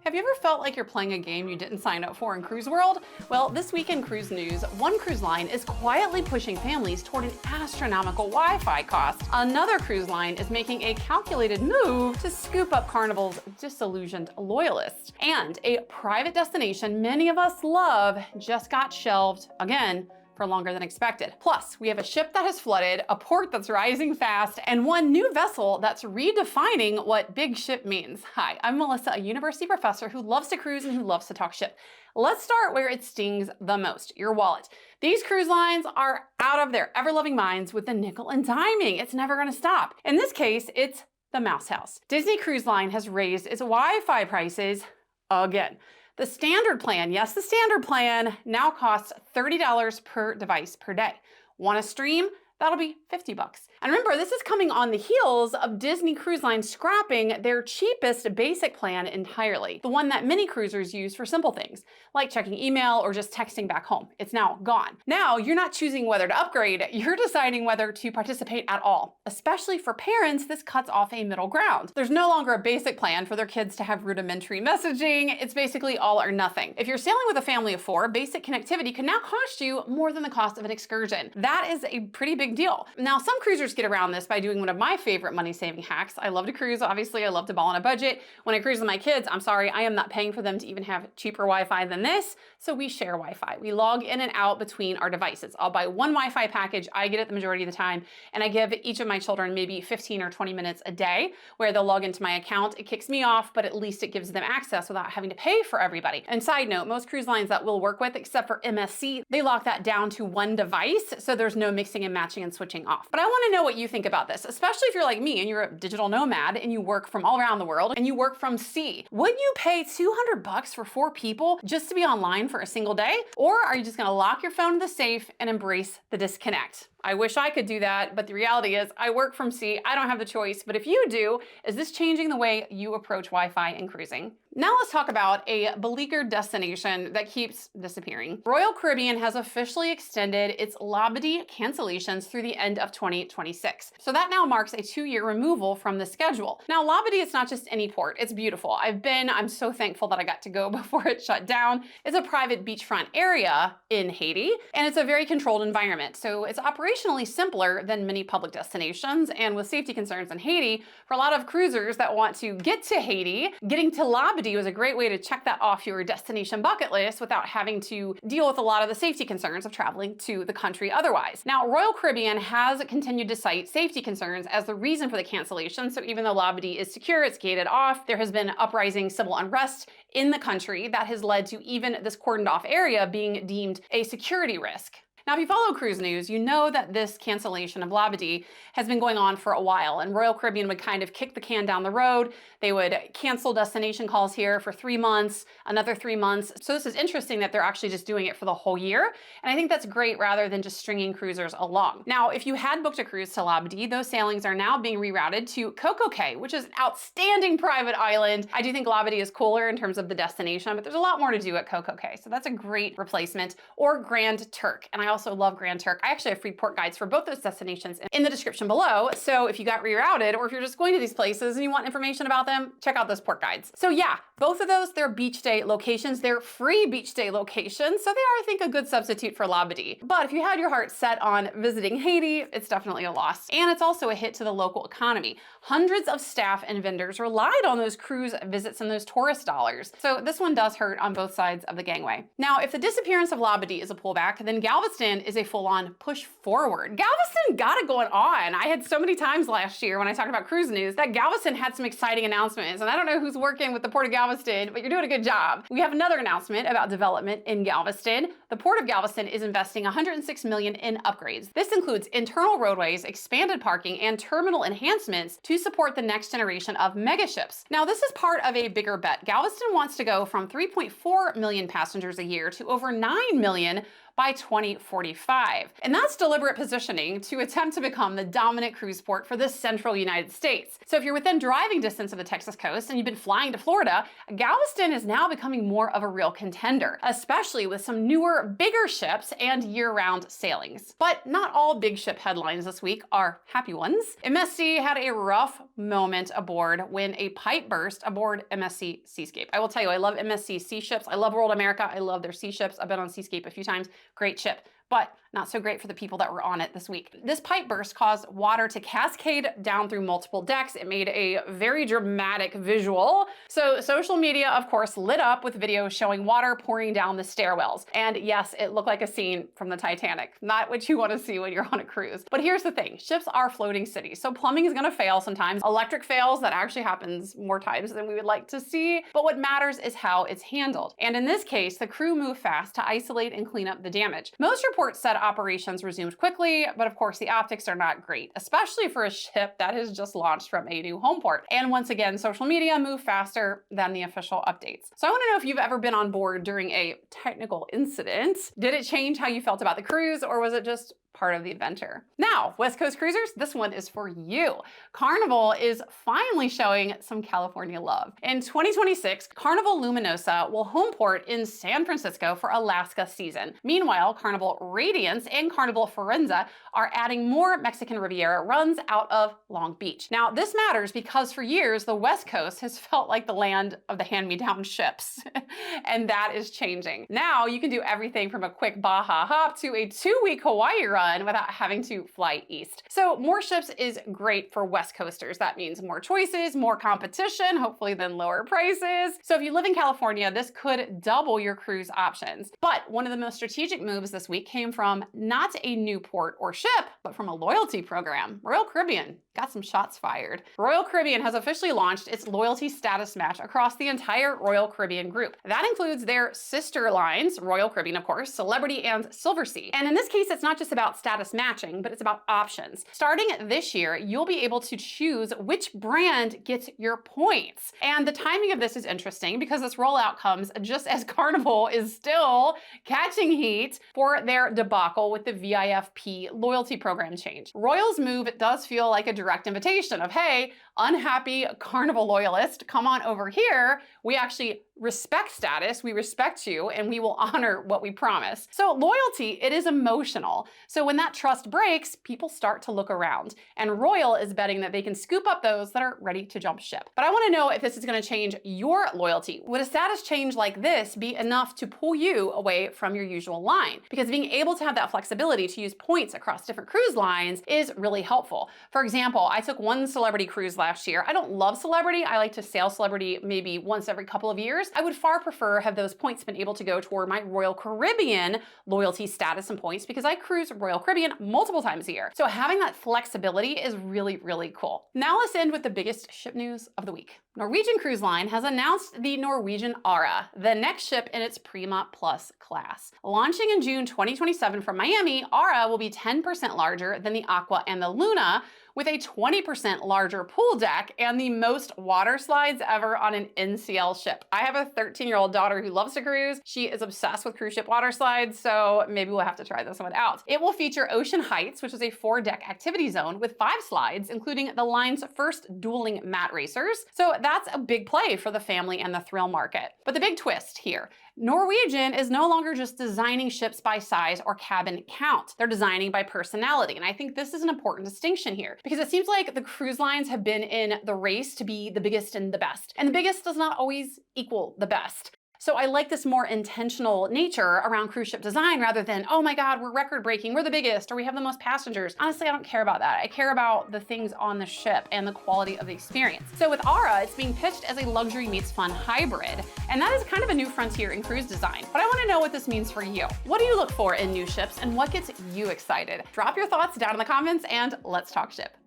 Have you ever felt like you're playing a game you didn't sign up for in cruise world? Well, this week in cruise news, one cruise line is quietly pushing families toward an astronomical Wi-Fi cost. Another cruise line is making a calculated move to scoop up Carnival's disillusioned loyalists. And a private destination many of us love just got shelved again for longer than expected. Plus, we have a ship that has flooded, a port that's rising fast, and one new vessel that's redefining what big ship means. Hi, I'm Melissa, a university professor who loves to cruise and who loves to talk ship. Let's start where it stings the most, your wallet. These cruise lines are out of their ever-loving minds with the nickel and diming. It's never gonna stop. In this case, it's the Mouse House. Disney Cruise Line has raised its Wi-Fi prices again. The standard plan, yes, the standard plan now costs $30 per device per day. Want to stream? That'll be $50. And remember, this is coming on the heels of Disney Cruise Line scrapping their cheapest basic plan entirely, the one that many cruisers use for simple things, like checking email or just texting back home. It's now gone. Now, you're not choosing whether to upgrade, you're deciding whether to participate at all. Especially for parents, this cuts off a middle ground. There's no longer a basic plan for their kids to have rudimentary messaging. It's basically all or nothing. If you're sailing with a family of 4, basic connectivity can now cost you more than the cost of an excursion. That is a pretty big deal. Now, some cruisers get around this by doing one of my favorite money-saving hacks. I love to cruise, obviously. I love to ball on a budget. When I cruise with my kids, I'm sorry, I am not paying for them to even have cheaper Wi-Fi than this, so we share Wi-Fi. We log in and out between our devices. I'll buy one Wi-Fi package, I get it the majority of the time, and I give each of my children maybe 15 or 20 minutes a day where they'll log into my account. It kicks me off, but at least it gives them access without having to pay for everybody. And side note, most cruise lines that we'll work with, except for MSC, they lock that down to one device, so there's no mixing and matching and switching off. But I want to know what you think about this, especially if you're like me and you're a digital nomad and you work from all around the world and you work from sea. Would you pay $200 for 4 people just to be online for a single day? Or are you just gonna lock your phone in the safe and embrace the disconnect? I wish I could do that, but the reality is I work from sea, I don't have the choice. But if you do, is this changing the way you approach Wi-Fi and cruising? Now let's talk about a beleaguered destination that keeps disappearing. Royal Caribbean has officially extended its Labadee cancellations through the end of 2026. So that now marks a 2-year removal from the schedule. Now Labadee is not just any port, it's beautiful. I'm so thankful that I got to go before it shut down. It's a private beachfront area in Haiti, and it's a very controlled environment. So it's operationally simpler than many public destinations, and with safety concerns in Haiti, for a lot of cruisers that want to get to Haiti, getting to Labadee was a great way to check that off your destination bucket list without having to deal with a lot of the safety concerns of traveling to the country otherwise. Now, Royal Caribbean has continued to cite safety concerns as the reason for the cancellation. So even though Labadee is secure, it's gated off, there has been uprising civil unrest in the country that has led to even this cordoned off area being deemed a security risk. Now, if you follow cruise news, you know that this cancellation of Labadee has been going on for a while, and Royal Caribbean would kind of kick the can down the road. They would cancel destination calls here for 3 months, another 3 months. So this is interesting that they're actually just doing it for the whole year. And I think that's great rather than just stringing cruisers along. Now, if you had booked a cruise to Labadee, those sailings are now being rerouted to Coco Cay, which is an outstanding private island. I do think Labadee is cooler in terms of the destination, but there's a lot more to do at Coco Cay. So that's a great replacement. Or Grand Turk. And I also love Grand Turk. I actually have free port guides for both those destinations in the description below. So if you got rerouted or if you're just going to these places and you want information about them, check out those port guides. So yeah, both of those, they're beach day locations. They're free beach day locations. So they are, I think, a good substitute for Labadee. But if you had your heart set on visiting Haiti, it's definitely a loss. And it's also a hit to the local economy. Hundreds of staff and vendors relied on those cruise visits and those tourist dollars. So this one does hurt on both sides of the gangway. Now, if the disappearance of Labadee is a pullback, then Galveston is a full-on push forward. Galveston got it going on. I had so many times last year when I talked about cruise news that Galveston had some exciting announcements, and I don't know who's working with the Port of Galveston, but you're doing a good job. We have another announcement about development in Galveston. The Port of Galveston is investing $106 million in upgrades. This includes internal roadways, expanded parking, and terminal enhancements to support the next generation of megaships. Now, this is part of a bigger bet. Galveston wants to go from 3.4 million passengers a year to over 9 million by 2045. And that's deliberate positioning to attempt to become the dominant cruise port for the central United States. So if you're within driving distance of the Texas coast and you've been flying to Florida, Galveston is now becoming more of a real contender, especially with some newer, bigger ships and year-round sailings. But not all big ship headlines this week are happy ones. MSC had a rough moment aboard when a pipe burst aboard MSC Seascape. I will tell you, I love MSC sea ships. I love World America. I love their sea ships. I've been on Seascape a few times. Great ship. But not so great for the people that were on it this week. This pipe burst caused water to cascade down through multiple decks. It made a very dramatic visual. So social media, of course, lit up with videos showing water pouring down the stairwells. And yes, it looked like a scene from the Titanic. Not what you want to see when you're on a cruise. But here's the thing, ships are floating cities, so plumbing is gonna fail sometimes. Electric fails, that actually happens more times than we would like to see. But what matters is how it's handled. And in this case, the crew moved fast to isolate and clean up the damage. Most reports said operations resumed quickly, but of course the optics are not great, especially for a ship that has just launched from a new home port. And once again, social media moved faster than the official updates. So I want to know if you've ever been on board during a technical incident. Did it change how you felt about the cruise, or was it just part of the adventure? Now, West Coast cruisers, this one is for you. Carnival is finally showing some California love. In 2026, Carnival Luminosa will home port in San Francisco for Alaska season. Meanwhile, Carnival Radiance and Carnival Forenza are adding more Mexican Riviera runs out of Long Beach. Now, this matters because for years, the West Coast has felt like the land of the hand-me-down ships, and that is changing. Now, you can do everything from a quick Baja hop to a 2-week Hawaii run without having to fly east. So more ships is great for West Coasters. That means more choices, more competition, hopefully then lower prices. So if you live in California, this could double your cruise options. But one of the most strategic moves this week came from not a new port or ship, but from a loyalty program. Royal Caribbean got some shots fired. Royal Caribbean has officially launched its loyalty status match across the entire Royal Caribbean group. That includes their sister lines, Royal Caribbean, of course, Celebrity and Silversea. And in this case, it's not just about status matching, but it's about options. Starting this year, you'll be able to choose which brand gets your points. And the timing of this is interesting because this rollout comes just as Carnival is still catching heat for their debacle with the VIFP loyalty program change. Royal's move, it does feel like a direct invitation of, hey, unhappy Carnival loyalist, come on over here. We actually respect status, we respect you, and we will honor what we promise. So loyalty, it is emotional. So when that trust breaks, people start to look around. And Royal is betting that they can scoop up those that are ready to jump ship. But I want to know if this is going to change your loyalty. Would a status change like this be enough to pull you away from your usual line? Because being able to have that flexibility to use points across different cruise lines is really helpful. For example, I took one Celebrity cruise last year. I don't love Celebrity. I like to sail Celebrity maybe once every couple of years. I would far prefer have those points been able to go toward my Royal Caribbean loyalty status and points because I cruise Royal Caribbean multiple times a year. So having that flexibility is really, really cool. Now let's end with the biggest ship news of the week. Norwegian Cruise Line has announced the Norwegian Ara, the next ship in its Prima Plus class. Launching in June 2027 from Miami, Ara will be 10% larger than the Aqua and the Luna, with a 20% larger pool deck and the most water slides ever on an NCL ship. I have a 13-year-old daughter who loves to cruise. She is obsessed with cruise ship water slides, so maybe we'll have to try this one out. It will feature Ocean Heights, which is a 4-deck activity zone with 5 slides, including the line's first dueling mat racers. So that's a big play for the family and the thrill market. But the big twist here, Norwegian is no longer just designing ships by size or cabin count. They're designing by personality. And I think this is an important distinction here because it seems like the cruise lines have been in the race to be the biggest and the best. And the biggest does not always equal the best. So I like this more intentional nature around cruise ship design rather than, oh my God, we're record breaking, we're the biggest, or we have the most passengers. Honestly, I don't care about that. I care about the things on the ship and the quality of the experience. So with Ara, it's being pitched as a luxury meets fun hybrid. And that is kind of a new frontier in cruise design. But I want to know what this means for you. What do you look for in new ships and what gets you excited? Drop your thoughts down in the comments and let's talk ship.